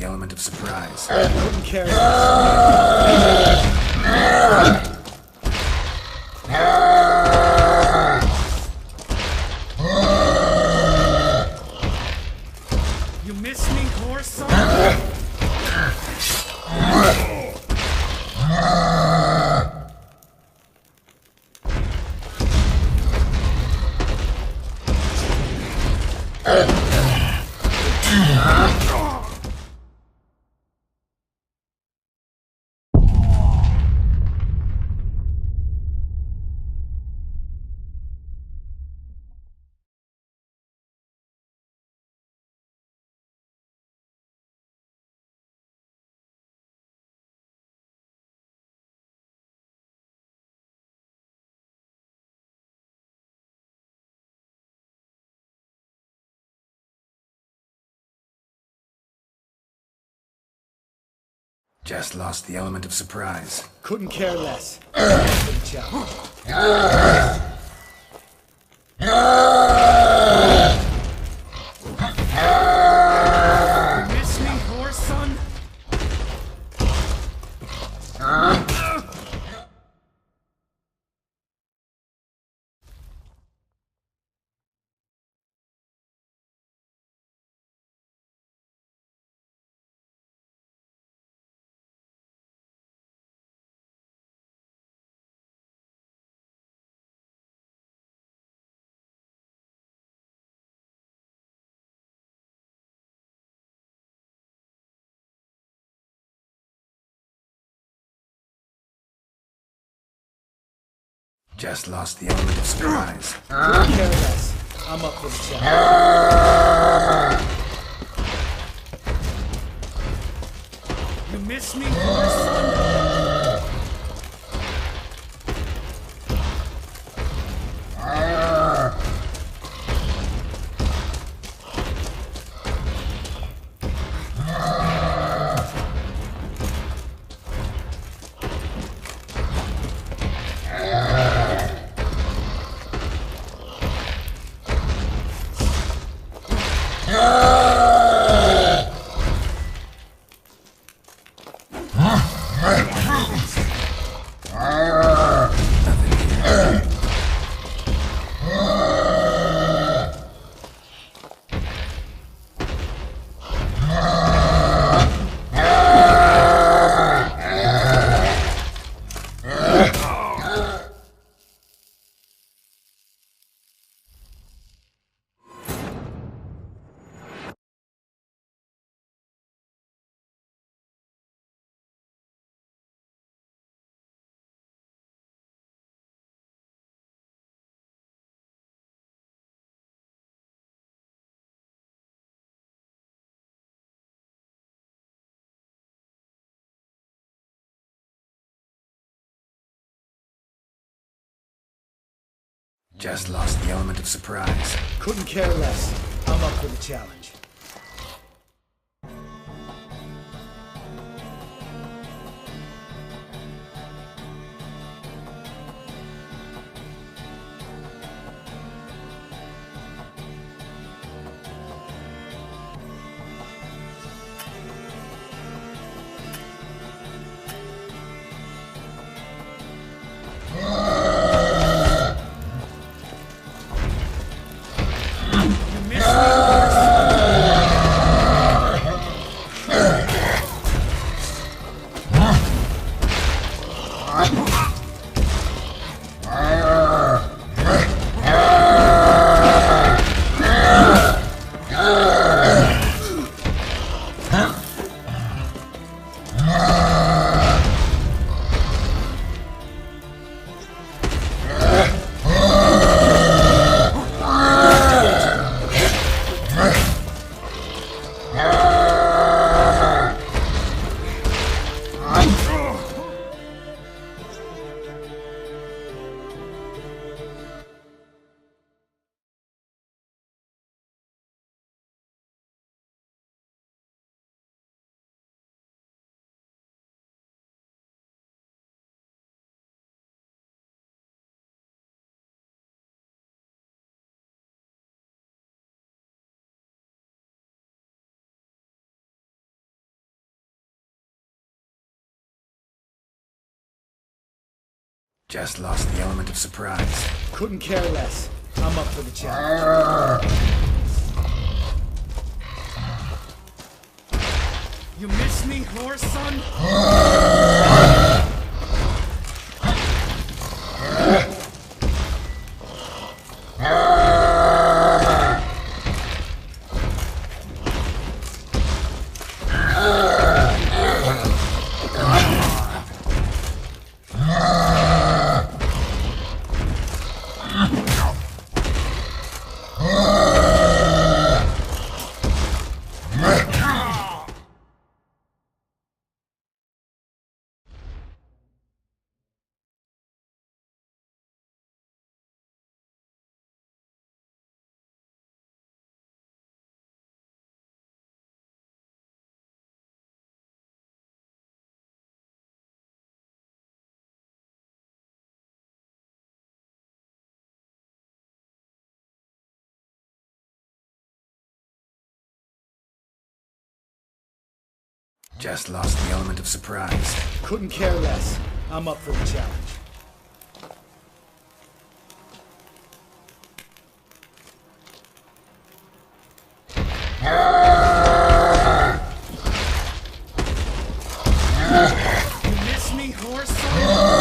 the element of surprise. Couldn't care less. You miss me, horse son? Just lost the element of surprise. Couldn't care less. For the challenge. You miss me, horse son? Just lost the element of surprise. Couldn't care less. I'm up for the challenge. You miss me, horse son? Just lost the element of surprise. Couldn't care less. I'm up for the challenge. You miss me, horse son? Just lost the element of surprise. Couldn't care less. I'm up for the challenge. You miss me, horse son? Just lost the element of surprise. Couldn't care less. I'm up for the challenge. You miss me, horse son?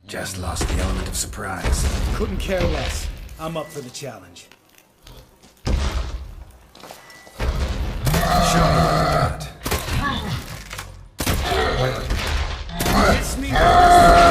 Just lost the element of surprise. Couldn't care less. I'm up for the challenge. Show me what you got. You miss me, horse son?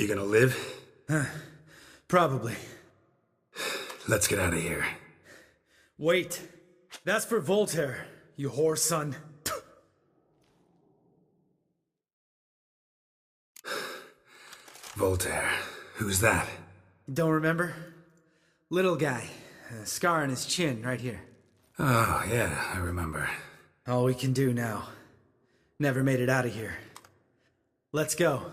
You gonna live? Probably. Let's get out of here. Wait. That's for Voltaire, you whore son. Voltaire. Who's that? Don't remember? Little guy. A scar on his chin, right here. Oh, yeah, I remember. All we can do now. Never made it out of here. Let's go.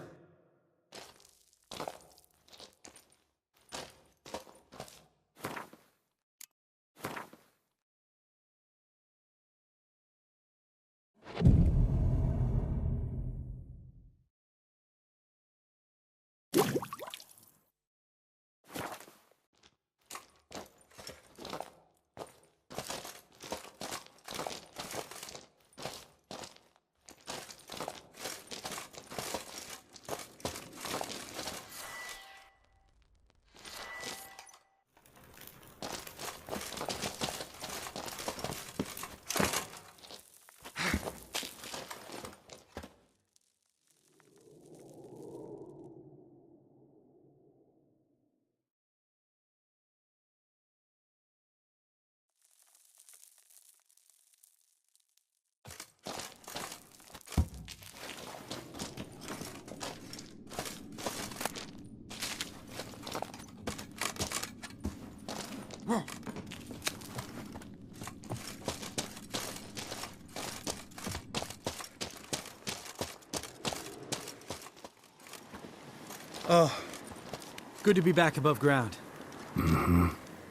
Good to be back above ground.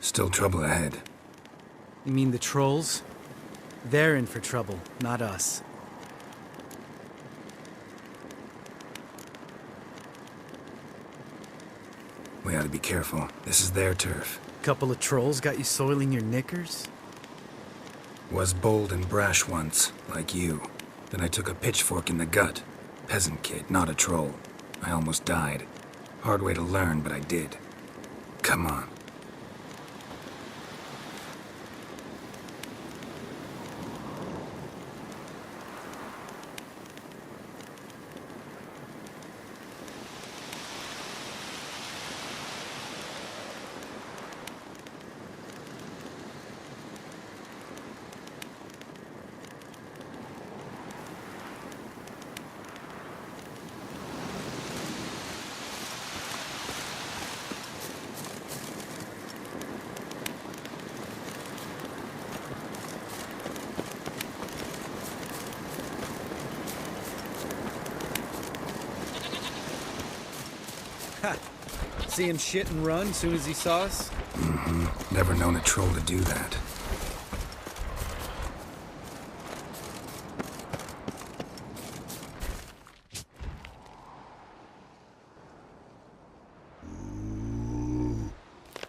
Still trouble ahead. You mean the trolls? They're in for trouble, not us. We ought to be careful. This is their turf. Couple of trolls got you soiling your knickers? Was bold and brash once, like you. Then I took a pitchfork in the gut. Peasant kid, not a troll. I almost died. Hard way to learn, but I did. Come on. See him shit and run soon as he saw us? Never known a troll to do that.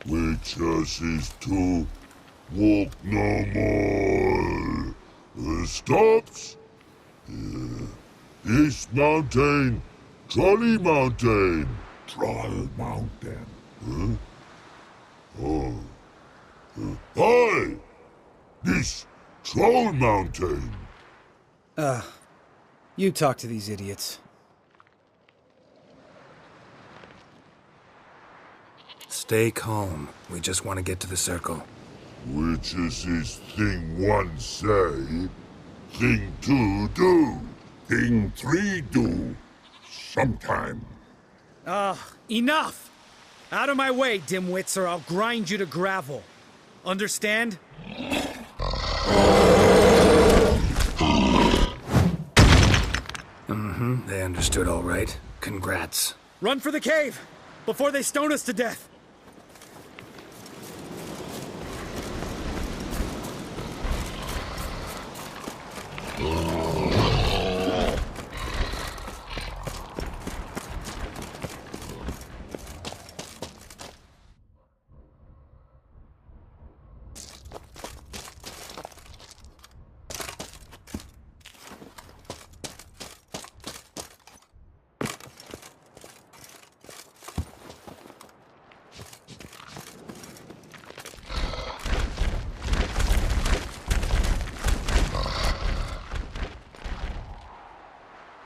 Witches is to walk no more. Stops. East Mountain, Trolley Mountain. Troll Mountain. Hi! This Troll Mountain. You talk to these idiots. Stay calm. We just want to get to the circle. Witches is thing one say, thing two do, thing three do. Sometime. Enough! Out of my way, dimwits, or I'll grind you to gravel. Understand? They understood all right. Congrats. Run for the cave! Before they stone us to death!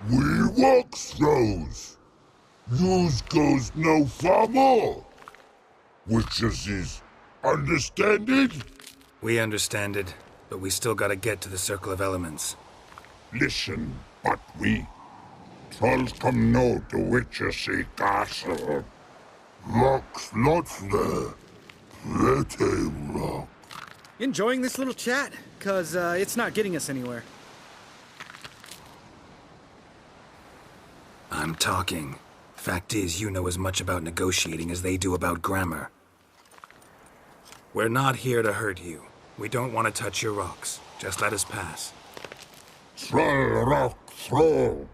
We walk throws. Yous goes no far more. Witches is understand it? We understand it, but we still gotta get to the Circle of Elements. Listen, but we trolls come no to Witches castle. Rocks lots there. Pretty rock. Enjoying this little chat? 'Cause it's not getting us anywhere. I'm talking. Fact is, you know as much about negotiating as they do about grammar. We're not here to hurt you. We don't want to touch your rocks. Just let us pass. Troll rock throw.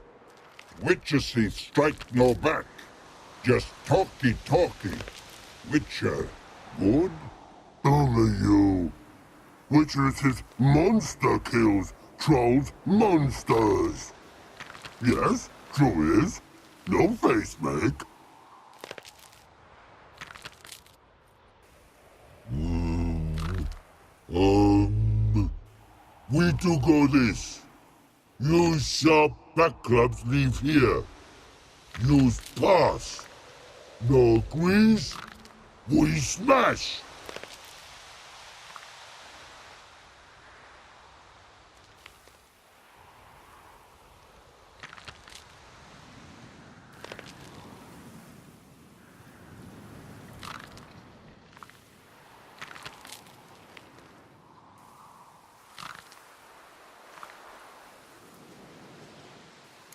Witches strike no back. Just talky. Witcher, good? Only you. Witches is monster kills. Trolls monsters. Yes, true is. No face make. We do go this. You sharp back clubs leave here. Use pass. No agrees, we smash.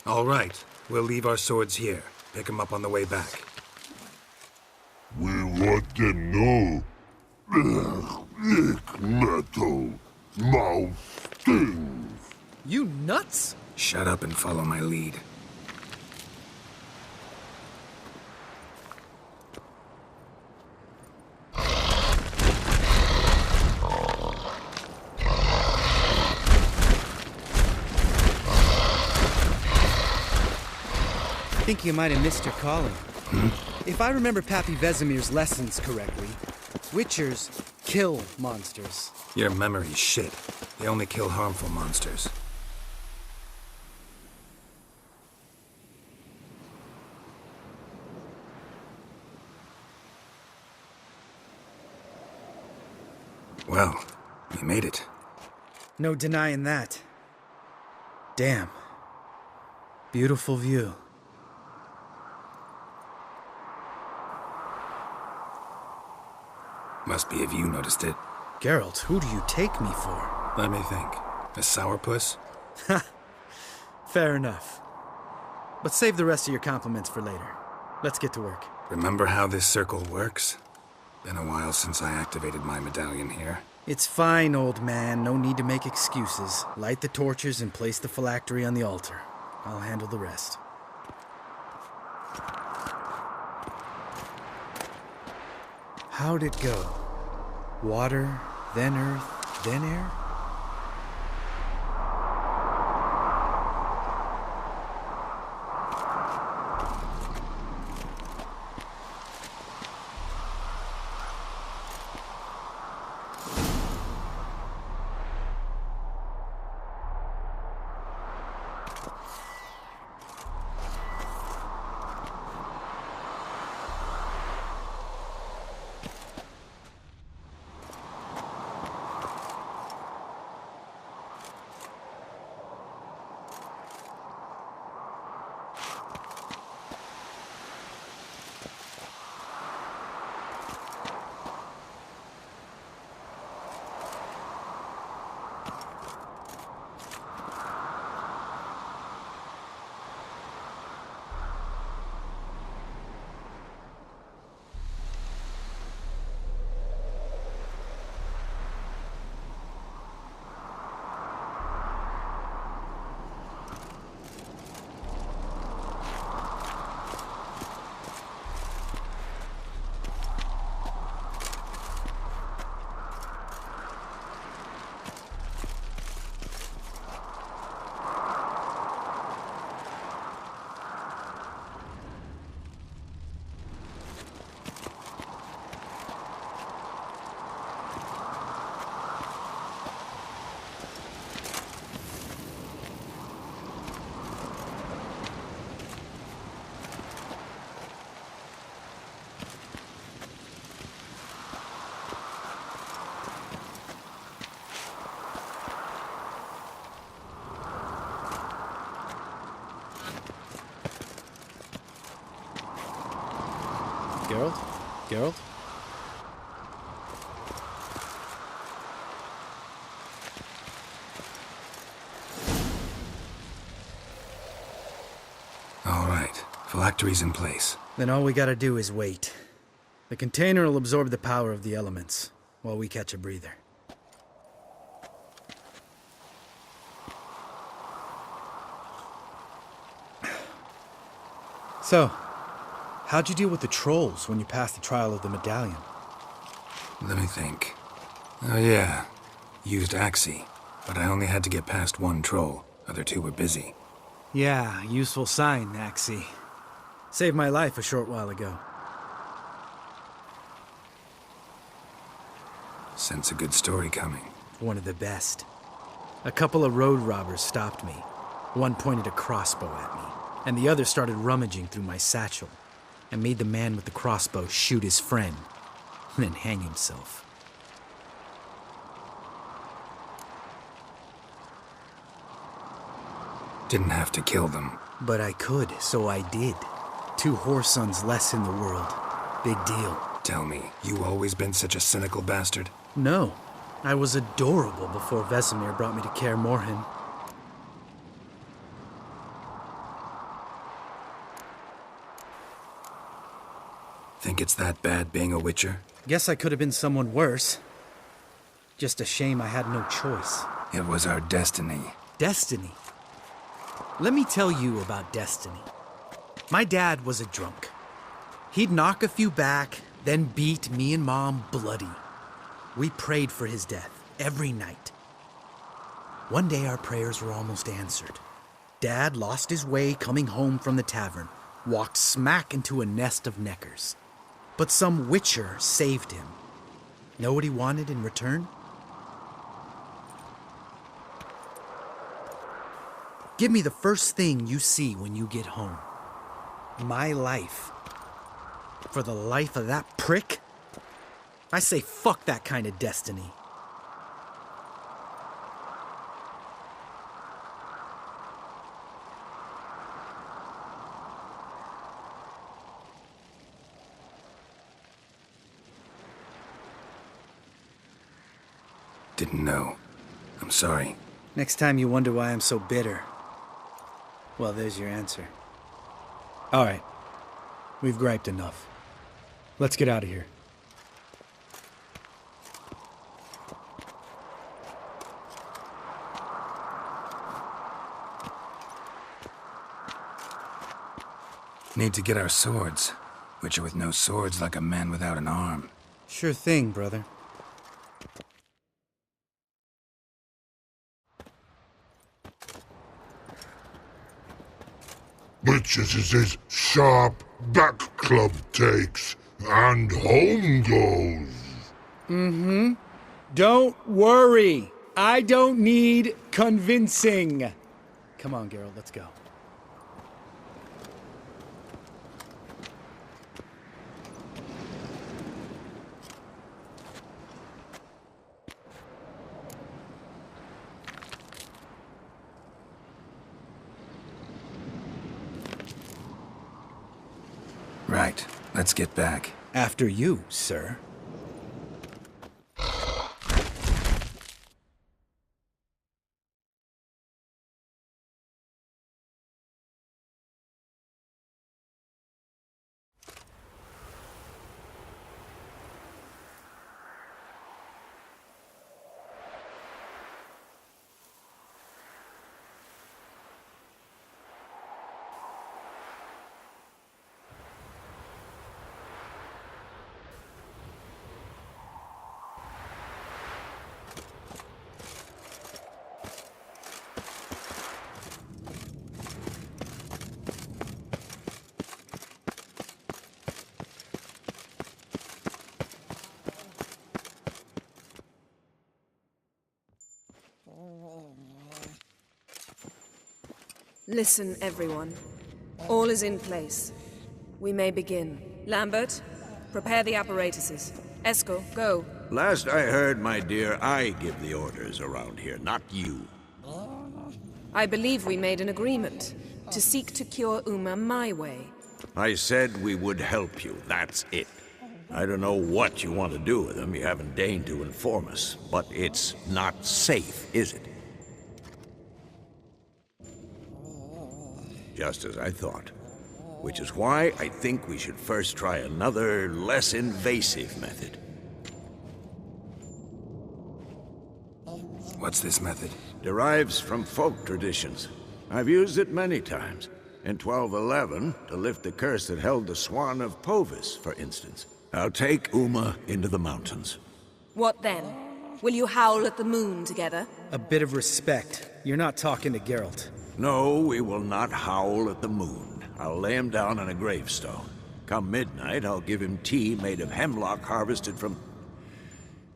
All right. We'll leave our swords here. Pick them up on the way back. What them know? Ick metal. Mouth stings. You nuts? Shut up and follow my lead. I think you might have missed your calling. If I remember Pappy Vesemir's lessons correctly, Witchers kill monsters. Your memory's shit. They only kill harmful monsters. Well, we made it. No denying that. Damn. Beautiful view. Must be if you noticed it. Geralt, who do you take me for? Let me think. A sourpuss? Fair enough. But save the rest of your compliments for later. Let's get to work. Remember how this circle works? Been a while since I activated my medallion here. It's fine, old man. No need to make excuses. Light the torches and place the phylactery on the altar. I'll handle the rest. How'd it go? Water, then earth, then air? Geralt? Geralt? All right. Phylactery's in place. Then all we gotta do is wait. The container will absorb the power of the elements, while we catch a breather. So, how'd you deal with the trolls when you passed the trial of the medallion? Let me think. Oh yeah. Used Axii, but I only had to get past one troll. Other two were busy. Yeah, useful sign, Axii. Saved my life a short while ago. Sense a good story coming. One of the best. A couple of road robbers stopped me. One pointed a crossbow at me, and the other started rummaging through my satchel, and made the man with the crossbow shoot his friend, and then hang himself. Didn't have to kill them. But I could, so I did. 2 whoresons less in the world. Big deal. Tell me, you always been such a cynical bastard? No, I was adorable before Vesemir brought me to Kaer Morhen. Think it's that bad being a Witcher? Guess I could have been someone worse. Just a shame I had no choice. It was our destiny. Destiny? Let me tell you about destiny. My dad was a drunk. He'd knock a few back, then beat me and Mom bloody. We prayed for his death every night. One day our prayers were almost answered. Dad lost his way coming home from the tavern, walked smack into a nest of neckers. But some Witcher saved him. Know what he wanted in return? Give me the first thing you see when you get home. My life. For the life of that prick? I say fuck that kind of destiny. Didn't know. I'm sorry. Next time you wonder why I'm so bitter, well, there's your answer. All right. We've griped enough. Let's get out of here. Need to get our swords. Witcher with no swords like a man without an arm. Sure thing, brother. Witches is his sharp back club takes, and home goes. Don't worry. I don't need convincing. Come on, Geralt, let's go. Right. Let's get back. After you, sir. Listen, everyone. All is in place. We may begin. Lambert, prepare the apparatuses. Eskel, go. Last I heard, my dear, I give the orders around here, not you. I believe we made an agreement to seek to cure Uma my way. I said we would help you, that's it. I don't know what you want to do with them, you haven't deigned to inform us, but it's not safe, is it? Just as I thought. Which is why I think we should first try another, less invasive method. What's this method? Derives from folk traditions. I've used it many times. In 1211, to lift the curse that held the Swan of Povis, for instance. I'll take Uma into the mountains. What then? Will you howl at the moon together? A bit of respect. You're not talking to Geralt. No, we will not howl at the moon. I'll lay him down on a gravestone. Come midnight, I'll give him tea made of hemlock harvested from...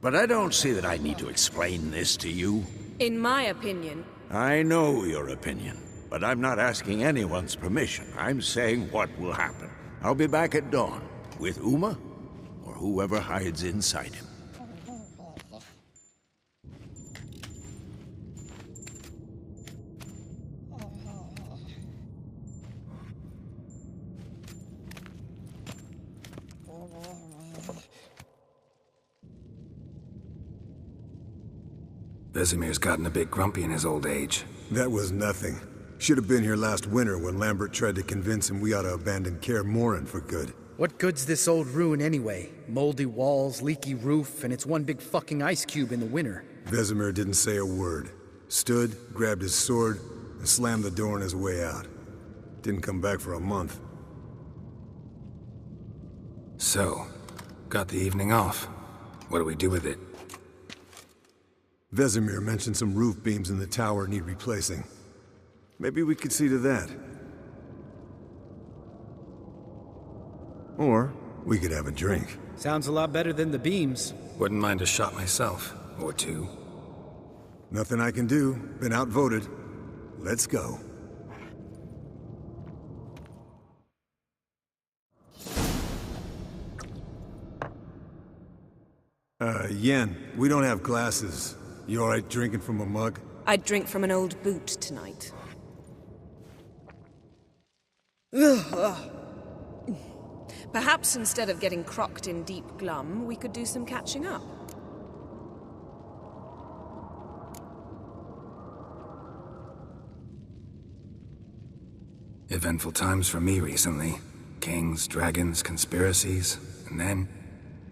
But I don't see that I need to explain this to you. In my opinion... I know your opinion, but I'm not asking anyone's permission. I'm saying what will happen. I'll be back at dawn, with Uma, or whoever hides inside him. Vesemir's gotten a bit grumpy in his old age. That was nothing. Should have been here last winter when Lambert tried to convince him we ought to abandon Kaer Morhen for good. What good's this old ruin anyway? Moldy walls, leaky roof, and it's one big fucking ice cube in the winter. Vesemir didn't say a word. Stood, grabbed his sword, and slammed the door on his way out. Didn't come back for a month. So, got the evening off. What do we do with it? Vesemir mentioned some roof beams in the tower need replacing. Maybe we could see to that. Or we could have a drink. Sounds a lot better than the beams. Wouldn't mind a shot myself, or two. Nothing I can do. Been outvoted. Let's go. Yen, we don't have glasses. You alright drinking from a mug? I'd drink from an old boot tonight. Perhaps instead of getting crocked in deep glum, we could do some catching up. Eventful times for me recently. Kings, dragons, conspiracies, and then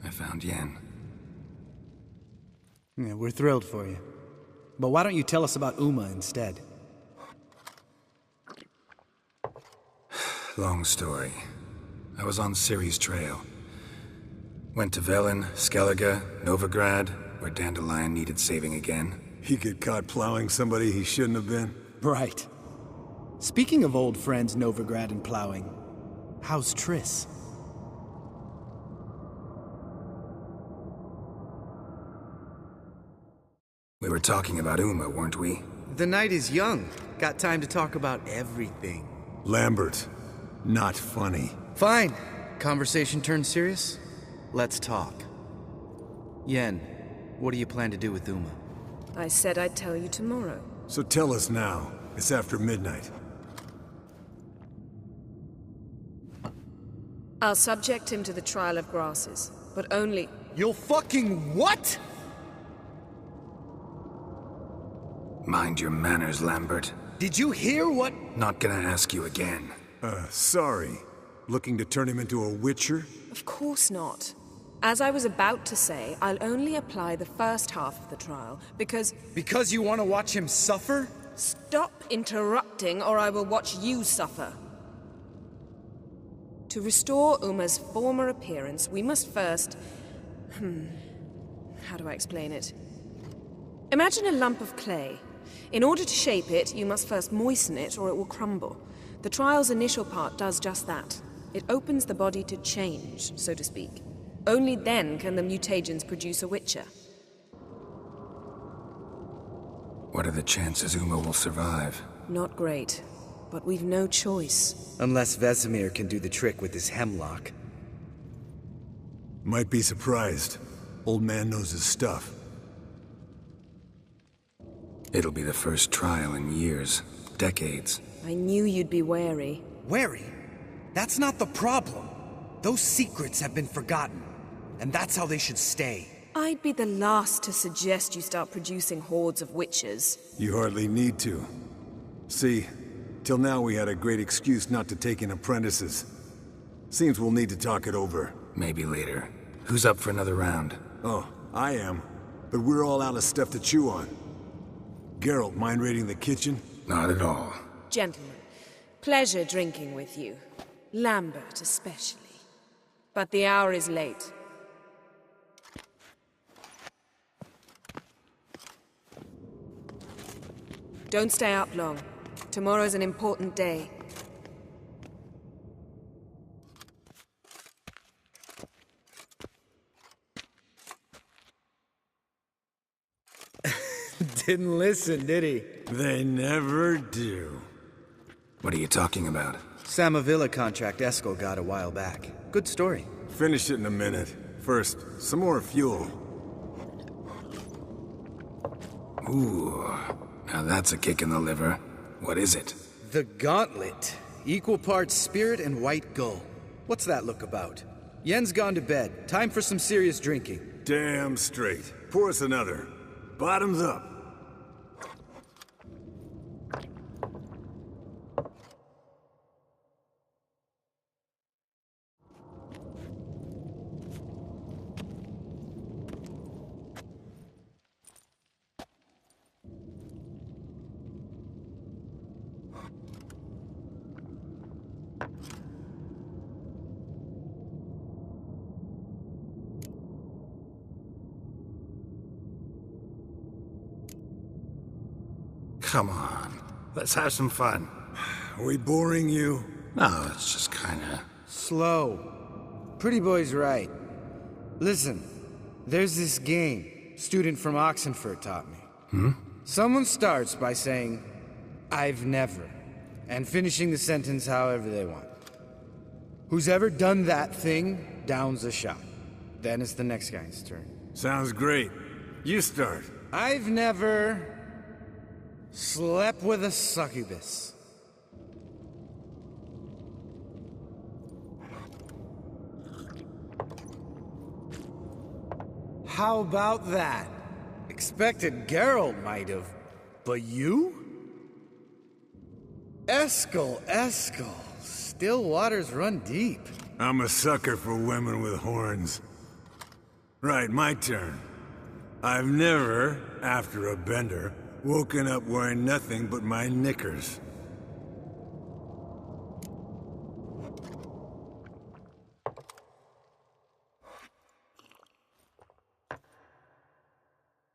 I found Yen. Yeah, we're thrilled for you. But why don't you tell us about Uma instead? Long story. I was on Ciri's trail. Went to Velen, Skellige, Novigrad, where Dandelion needed saving again. He get caught plowing somebody he shouldn't have been? Right. Speaking of old friends Novigrad and plowing, how's Triss? We were talking about Uma, weren't we? The night is young. Got time to talk about everything. Lambert. Not funny. Fine. Conversation turned serious? Let's talk. Yen, what do you plan to do with Uma? I said I'd tell you tomorrow. So tell us now. It's after midnight. I'll subject him to the trial of grasses, but only... You'll fucking what? Mind your manners, Lambert. Did you hear what? Not gonna ask you again. Sorry. Looking to turn him into a witcher? Of course not. As I was about to say, I'll only apply the first half of the trial, because... Because you want to watch him suffer? Stop interrupting, or I will watch you suffer. To restore Uma's former appearance, we must first... How do I explain it? Imagine a lump of clay. In order to shape it, you must first moisten it, or it will crumble. The trial's initial part does just that. It opens the body to change, so to speak. Only then can the mutagens produce a witcher. What are the chances Uma will survive? Not great, but we've no choice. Unless Vesemir can do the trick with his hemlock. Might be surprised. Old man knows his stuff. It'll be the first trial in years, decades. I knew you'd be wary. Wary? That's not the problem. Those secrets have been forgotten, and that's how they should stay. I'd be the last to suggest you start producing hordes of witches. You hardly need to. See, till now we had a great excuse not to take in apprentices. Seems we'll need to talk it over. Maybe later. Who's up for another round? Oh, I am. But we're all out of stuff to chew on. Geralt, mind raiding the kitchen? Not at all. Gentlemen, pleasure drinking with you. Lambert especially. But the hour is late. Don't stay up long. Tomorrow's an important day. Didn't listen, did he? They never do. What are you talking about? Samavilla contract Eskel got a while back. Good story. Finish it in a minute. First, some more fuel. Ooh, now that's a kick in the liver. What is it? The Gauntlet. Equal parts spirit and white gull. What's that look about? Yen's gone to bed. Time for some serious drinking. Damn straight. Pour us another. Bottoms up. Come on. Let's have some fun. Are we boring you? No, it's just kinda... Slow. Pretty boy's right. Listen, there's this game student from Oxenford taught me. Someone starts by saying, "I've never," and finishing the sentence however they want. Who's ever done that thing downs a shot. Then it's the next guy's turn. Sounds great. You start. I've never slept with a succubus. How about that? Expected Geralt might have, but you? Eskel. Still waters run deep. I'm a sucker for women with horns. Right, my turn. I've never, after a bender, woken up wearing nothing but my knickers.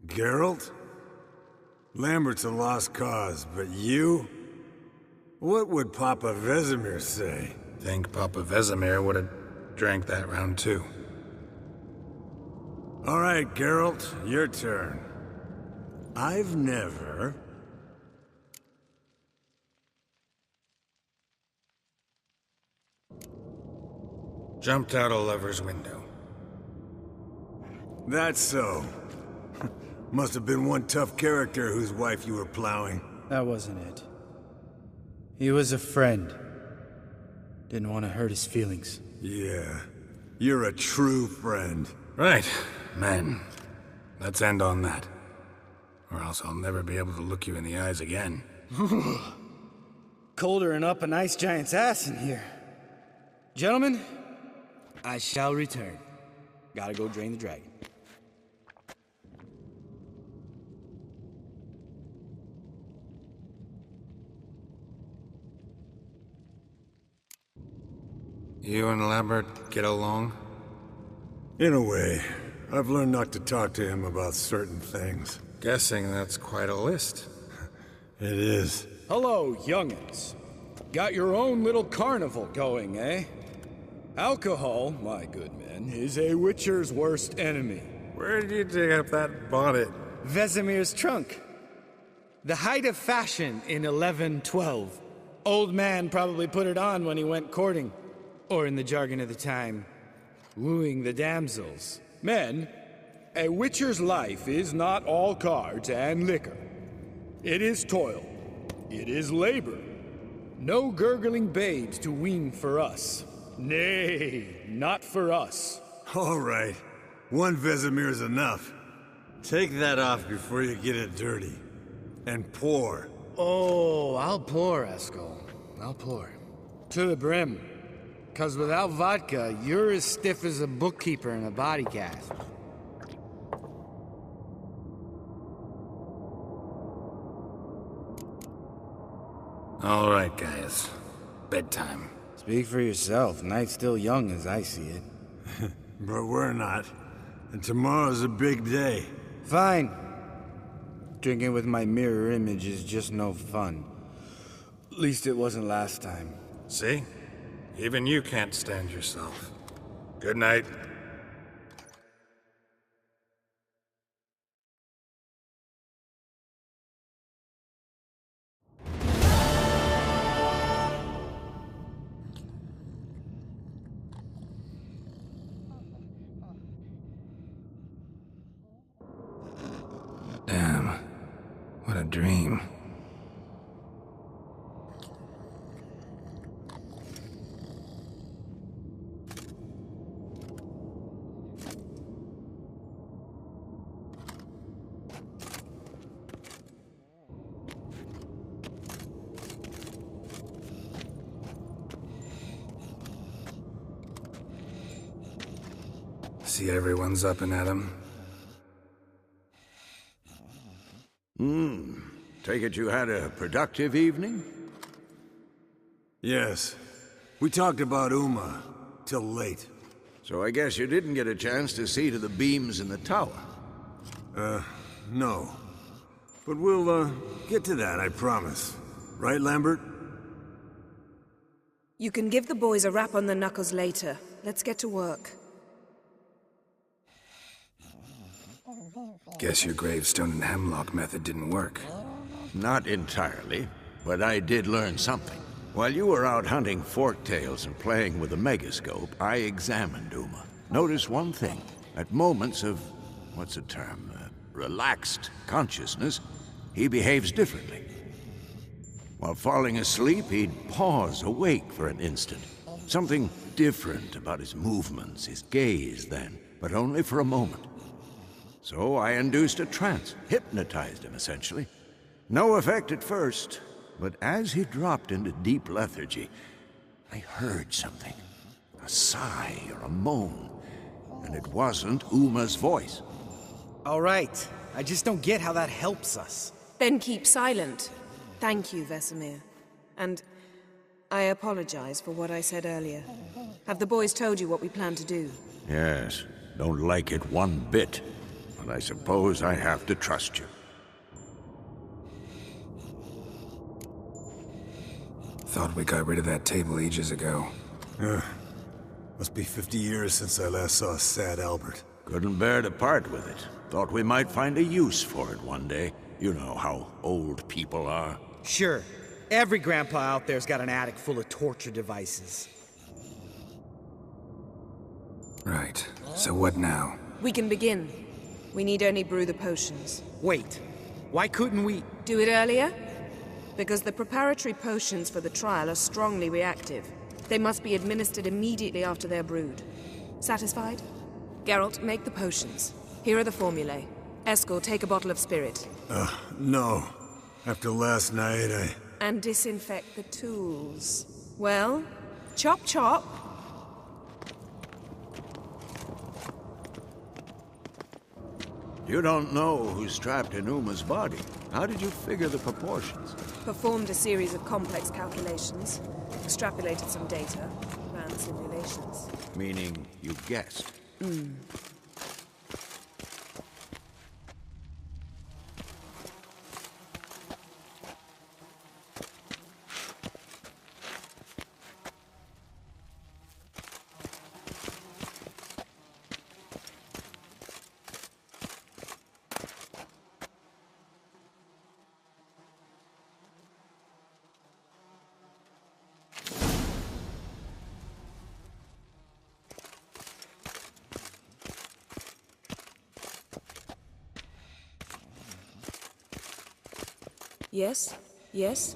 Geralt? Lambert's a lost cause, but you? What would Papa Vesemir say? Think Papa Vesemir would have drank that round too. All right, Geralt, your turn. I've never... Jumped out a lover's window. That's so. Must have been one tough character whose wife you were plowing. That wasn't it. He was a friend. Didn't want to hurt his feelings. Yeah. You're a true friend. Right, men. Let's end on that. Or else I'll never be able to look you in the eyes again. Colder and up an ice giant's ass in here. Gentlemen, I shall return. Gotta go drain the dragon. You and Lambert get along? In a way. I've learned not to talk to him about certain things. Guessing that's quite a list. It is. Hello, young'uns. Got your own little carnival going, eh? Alcohol, my good men, is a witcher's worst enemy. Where did you dig up that bonnet? Vesemir's trunk. The height of fashion in 1112. Old man probably put it on when he went courting. Or in the jargon of the time, wooing the damsels. Men, a witcher's life is not all cards and liquor. It is toil. It is labor. No gurgling babes to wean for us. Nay, not for us. All right. One Vesemir's enough. Take that off before you get it dirty. And pour. Oh, I'll pour, Eskel. I'll pour. To the brim. 'Cause without vodka, you're as stiff as a bookkeeper in a body cast. All right, guys. Bedtime. Speak for yourself. Night's still young as I see it. But we're not. And tomorrow's a big day. Fine. Drinking with my mirror image is just no fun. At least it wasn't last time. See? Even you can't stand yourself. Good night. Damn. What a dream. See everyone's up and at 'em. Take it you had a productive evening? Yes. We talked about Uma till late. So I guess you didn't get a chance to see to the beams in the tower. No. But we'll, get to that, I promise. Right, Lambert? You can give the boys a rap on the knuckles later. Let's get to work. Guess your gravestone and hemlock method didn't work. Not entirely, but I did learn something. While you were out hunting forktails and playing with the megascope, I examined Uma. Notice one thing. At moments of, what's the term, relaxed consciousness, he behaves differently. While falling asleep, he'd pause awake for an instant. Something different about his movements, his gaze then, but only for a moment. So I induced a trance, hypnotized him essentially. No effect at first, but as he dropped into deep lethargy, I heard something. A sigh or a moan, and it wasn't Uma's voice. All right. I just don't get how that helps us. Then keep silent. Thank you, Vesemir. And I apologize for what I said earlier. Have the boys told you what we plan to do? Yes, don't like it one bit, but I suppose I have to trust you. Thought we got rid of that table ages ago. Must be 50 years since I last saw sad Albert. Couldn't bear to part with it. Thought we might find a use for it one day. You know how old people are. Sure. Every grandpa out there's got an attic full of torture devices. Right. So what now? We can begin. We need only brew the potions. Wait. Why couldn't we... Do it earlier? Because the preparatory potions for the trial are strongly reactive. They must be administered immediately after they're brewed. Satisfied? Geralt, make the potions. Here are the formulae. Eskel, take a bottle of spirit. No. After last night, And disinfect the tools. Well, chop chop. You don't know who's trapped in Uma's body. How did you figure the proportions? Performed a series of complex calculations. Extrapolated some data. Ran simulations. Meaning you guessed. Yes? Yes?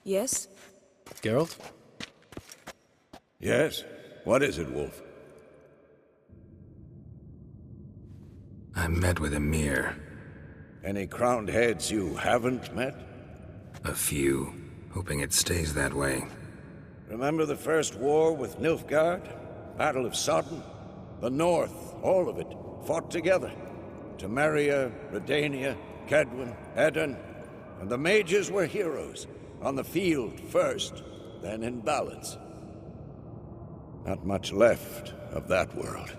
Yes? Geralt? Yes? What is it, Wolf? I met with Emir. Any crowned heads you haven't met? A few. Hoping it stays that way. Remember the first war with Nilfgaard? Battle of Sodden? The North, all of it, fought together. Temeria, Redania, Kedwen, Edirn, and the mages were heroes. On the field first, then in balance. Not much left of that world.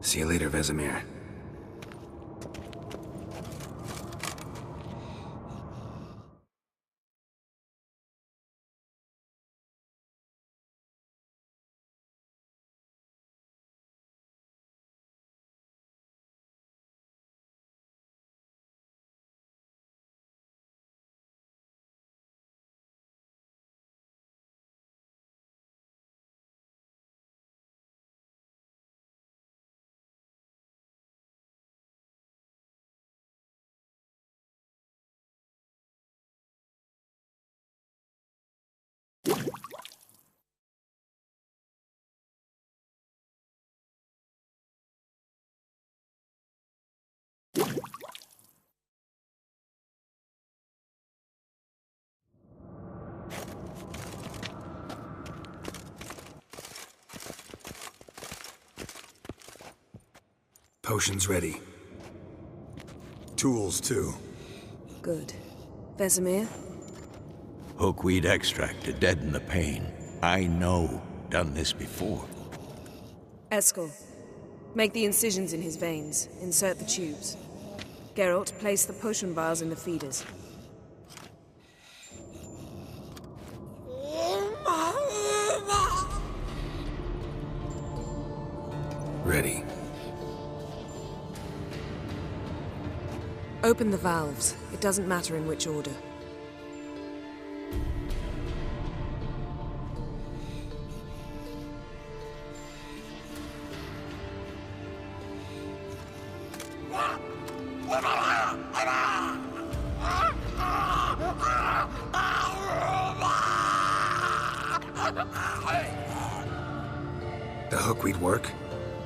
See you later, Vesemir. Potion's ready. Tools, too. Good. Vesemir? Hookweed extract to deaden the pain. I know. Done this before. Eskel, make the incisions in his veins. Insert the tubes. Geralt, place the potion vials in the feeders. Ready. Open the valves. It doesn't matter in which order. The hookweed work?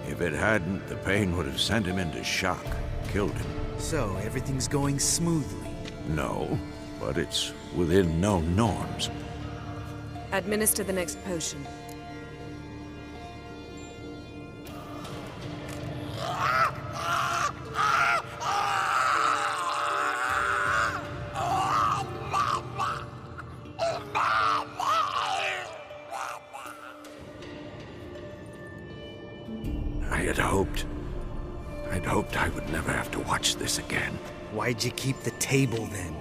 If it hadn't, the pain would have sent him into shock. Killed him. So, everything's going smoothly. No, but it's within known norms. Administer the next potion. I'd hoped I would never have to watch this again. Why'd you keep the table then?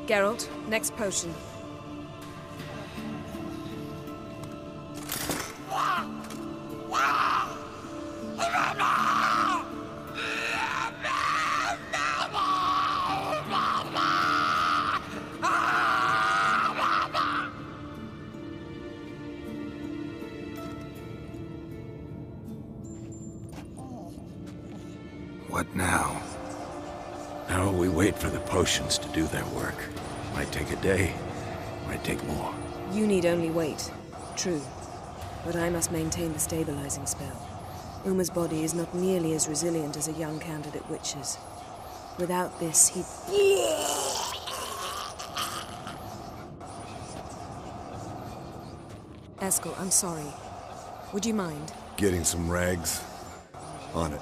Geralt, next potion. What now? Now we wait for the potions to do their work. Might take a day, might take more. You need only wait. True. But I must maintain the stabilizing spell. Uma's body is not nearly as resilient as a young candidate witch's. Without this, he'd... Eskel, I'm sorry. Would you mind? Getting some rags? On it.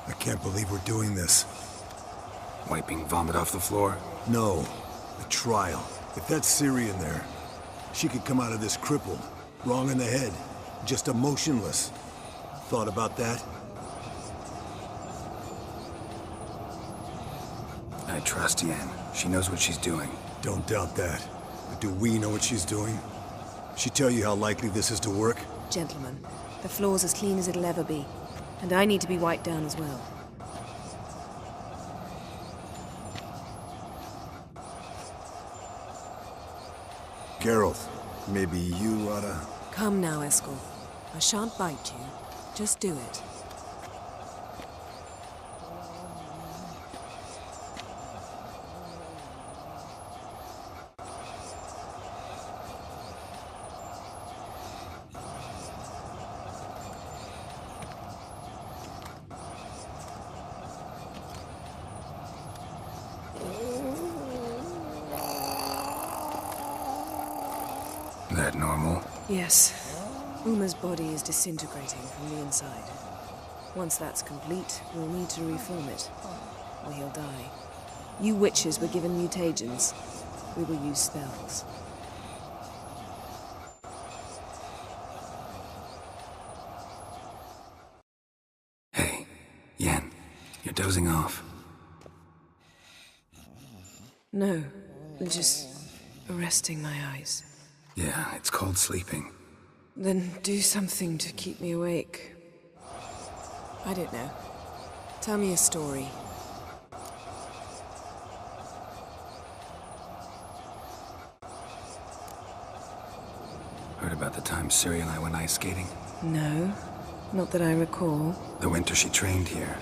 I can't believe we're doing this. Wiping vomit off the floor? No, the trial. If that's Ciri in there, she could come out of this crippled, wrong in the head, just emotionless. Thought about that? I trust Yen. She knows what she's doing. Don't doubt that. But do we know what she's doing? She tell you how likely this is to work? Gentlemen, the floor's as clean as it'll ever be. And I need to be wiped down as well. Geralt, maybe you oughta... Come now, Eskel. I shan't bite you. Just do it. That normal? Yes. Uma's body is disintegrating from the inside. Once that's complete, we'll need to reform it, or he'll die. You witches were given mutagens. We will use spells. Hey, Yen, you're dozing off. No, just resting my eyes. Yeah, it's called sleeping. Then do something to keep me awake. I don't know. Tell me a story. Heard about the time Ciri and I went ice skating? No, not that I recall. The winter she trained here.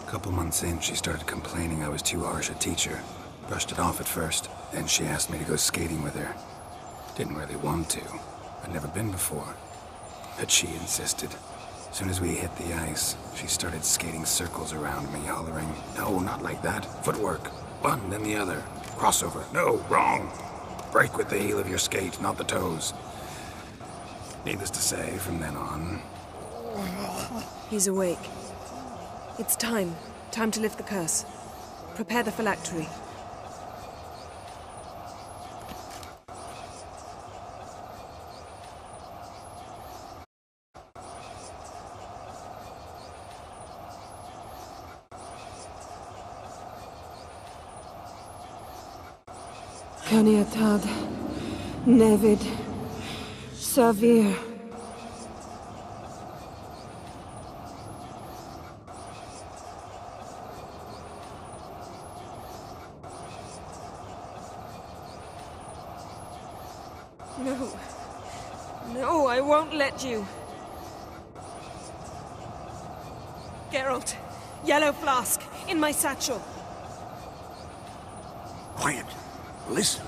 A couple months in, she started complaining I was too harsh a teacher. Brushed it off at first. Then she asked me to go skating with her. Didn't really want to. I'd never been before. but she insisted. As soon as we hit the ice, she started skating circles around me, hollering, "No, not like that. Footwork. One, then the other. Crossover. No, wrong. Break with the heel of your skate, not the toes." Needless to say, from then on... He's awake. It's time. Time to lift the curse. Prepare the phylactery. Caniatad, Nevid, Savir. No. No, I won't let you. Geralt, yellow flask, in my satchel. Quiet. Listen.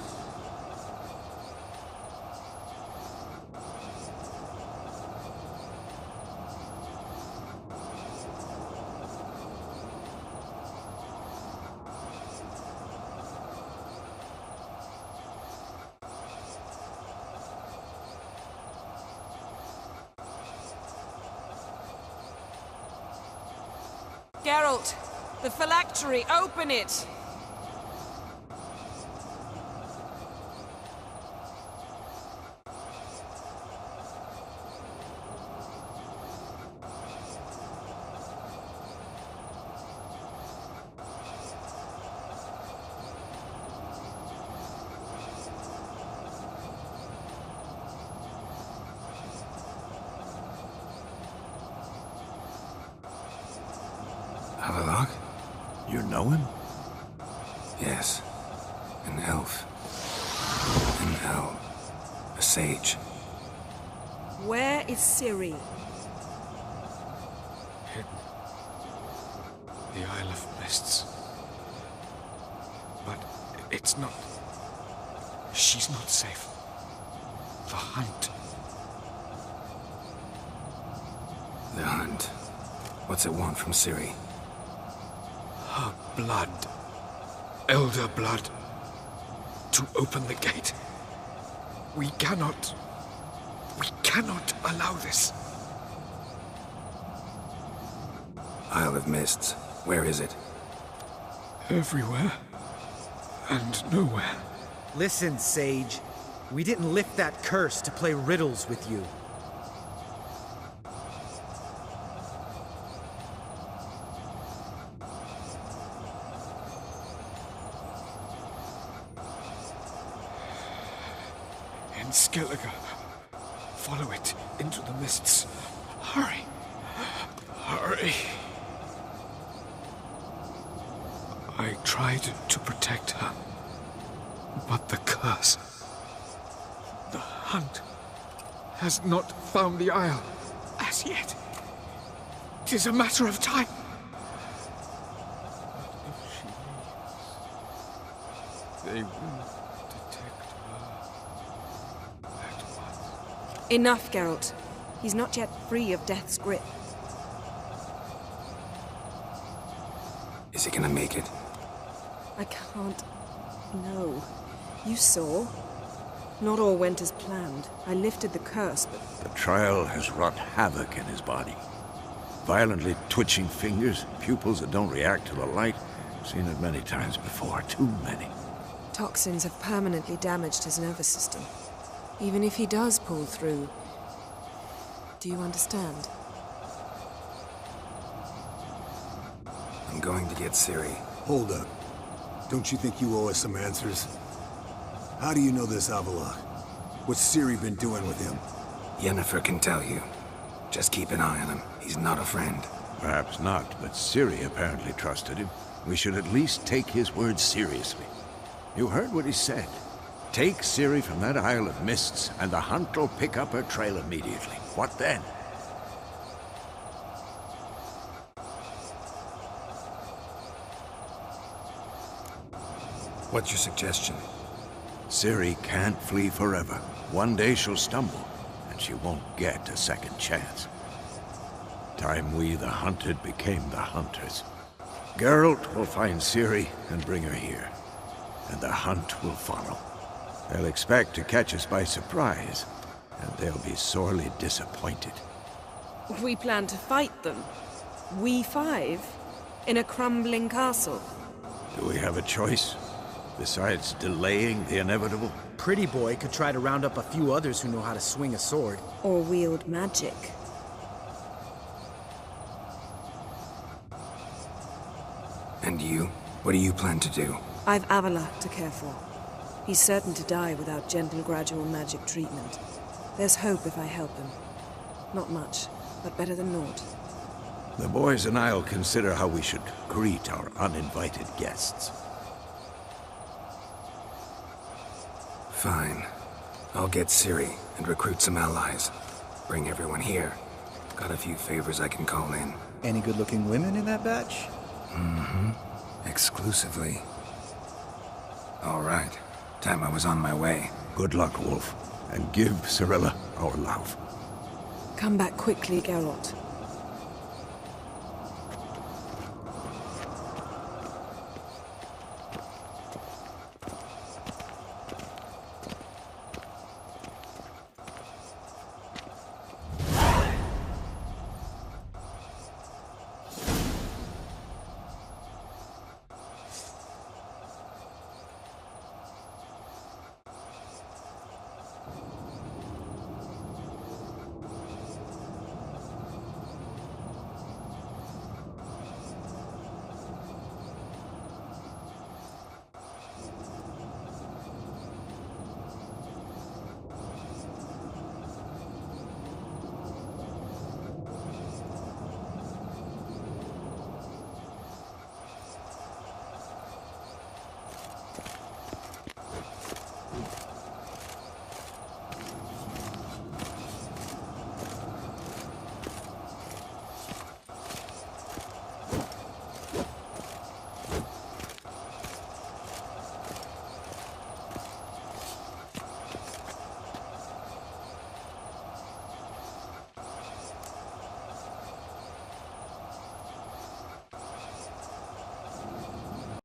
Geralt, the phylactery, open it! Avallac'h? You know him? Yes. An elf. An owl. A sage. Where is Ciri? Hidden. The Isle of Mists. But it's not... She's not safe. The hunt. The hunt. What's it want from Ciri? Her blood. Elder blood. To open the gate. We cannot allow this. Isle of Mists. Where is it? Everywhere. And nowhere. Listen, Sage. We didn't lift that curse to play riddles with you. In Skellige. Follow it into the mists. Hurry. Hurry. I tried to protect her. But the curse... The hunt has not found the Isle as yet. 'Tis a matter of time. But if she leaves, they will detect her at once. Enough, Geralt. He's not yet free of death's grip. Is he gonna make it? I can't... No. You saw. Not all went as planned. I lifted the curse, but... The trial has wrought havoc in his body. Violently twitching fingers, pupils that don't react to the light. Seen it many times before, too many. Toxins have permanently damaged his nervous system. Even if he does pull through... Do you understand? I'm going to get Ciri. Hold up. Don't you think you owe us some answers? How do you know this Avallac'h? What's Ciri been doing with him? Yennefer can tell you. Just keep an eye on him. He's not a friend. Perhaps not, but Ciri apparently trusted him. We should at least take his words seriously. You heard what he said. Take Ciri from that Isle of Mists, and the hunt will pick up her trail immediately. What then? What's your suggestion? Ciri can't flee forever. One day she'll stumble, and she won't get a second chance. Time we, the hunted, became the hunters. Geralt will find Ciri and bring her here, and the hunt will follow. They'll expect to catch us by surprise, and they'll be sorely disappointed. We plan to fight them. We five? In a crumbling castle? Do we have a choice? Besides delaying the inevitable? Pretty Boy could try to round up a few others who know how to swing a sword. Or wield magic. And you? What do you plan to do? I've Avila to care for. He's certain to die without gentle, gradual magic treatment. There's hope if I help him. Not much, but better than naught. The boys and I'll consider how we should greet our uninvited guests. Fine. I'll get Ciri and recruit some allies. Bring everyone here. Got a few favors I can call in. Any good-looking women in that batch? Mm-hmm. Exclusively. All right. Time I was on my way. Good luck, Wolf. And give Cirilla our love. Come back quickly, Geralt.